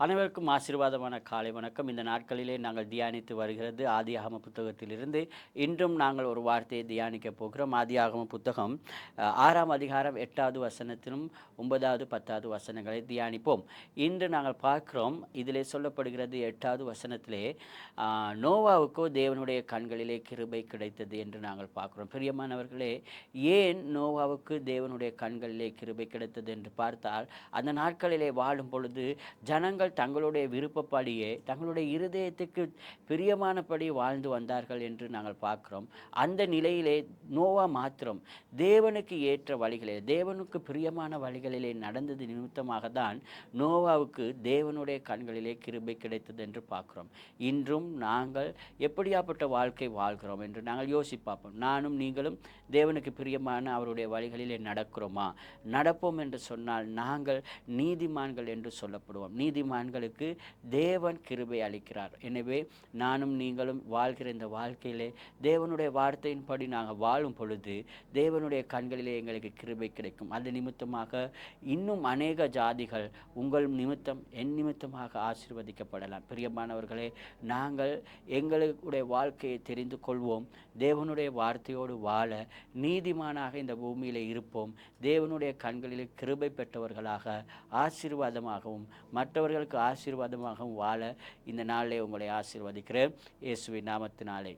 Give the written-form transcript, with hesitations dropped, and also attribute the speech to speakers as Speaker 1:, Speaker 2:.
Speaker 1: அனைவருக்கும் ஆசீர்வாதமான காலை வணக்கம். இந்த நாட்களிலே நாங்கள் தியானித்து வருகிறது ஆதியாகம புத்தகத்திலிருந்து. இன்றும் நாங்கள் ஒரு வார்த்தையை தியானிக்க போகிறோம். ஆதியாகம புத்தகம் 6ஆம் அதிகாரம் 8வது வசனத்திலும் 9வது 10வது வசனங்களை தியானிப்போம். இன்று நாங்கள் பார்க்கிறோம், இதிலே சொல்லப்படுகிறது 8வது வசனத்திலே நோவாவுக்கோ தேவனுடைய கண்களிலே கிருபை கிடைத்தது என்று நாங்கள் பார்க்கிறோம். பிரியமானவர்களே, ஏன் நோவாவுக்கு தேவனுடைய கண்களிலே கிருபை கிடைத்தது என்று பார்த்தால், அந்த நாட்களிலே வாழும் பொழுது ஜனங்கள் தங்களுடைய விருப்பப்படியே தங்களுடைய இருதயத்துக்கு பிரியமானபடி வாழ்ந்து வந்தார்கள் என்று நாங்கள் பார்க்கிறோம். அந்த நிலையிலே நோவா மாத்திரம் தேவனுக்கு ஏற்ற வழிகளே, தேவனுக்கு பிரியமான வழிகளிலே நடந்தது நிமித்தமாக தான் நோவாவுக்கு தேவனுடைய கண்களிலே கிருபை கிடைத்தது என்று பார்க்கிறோம். இன்றும் நாங்கள் எப்படியாப்பட்ட வாழ்க்கை வாழ்கிறோம் என்று நாங்கள் யோசிப்பாப்போம். நானும் நீங்களும் தேவனுக்கு பிரியமான அவருடைய வழிகளிலே நடக்கிறோமா? நடப்போம் என்று சொன்னால் நாங்கள் நீதிமான்கள் என்று சொல்லப்படுவோம். நீதிமான்களுக்கு தேவன் கிருபை அளிக்கிறார். எனவே நானும் நீங்களும் வாழ்கிற இந்த வாழ்க்கையிலே தேவனுடைய வார்த்தையின்படி நாங்கள் வாழும் பொழுது தேவனுடைய கண்களிலே எங்களுக்கு கிருபை கிடைக்கும். அது நிமித்தமாக இன்னும் அநேக ஜாதிகள் உங்கள் நிமித்தம் என் நிமித்தமாக ஆசீர்வதிக்கப்படலாம். பிரியமானவர்களே, நாங்கள் எங்களுடைய வாழ்க்கையை தெரிந்து கொள்வோம். தேவனுடைய வார்த்தையோடு வாழ நீதிமானாக இந்த பூமியில் இருப்போம். தேவனுடைய கண்களிலே கிருபை பெற்றவர்களாக ஆசீர்வாதமாகவும் மற்றவர்களுக்கு ஆசீர்வாதமாகவும் வாழ இந்த நாளிலே உங்களை ஆசீர்வதிக்கிறேன். இயேசுவின் நாமத்தினாலே.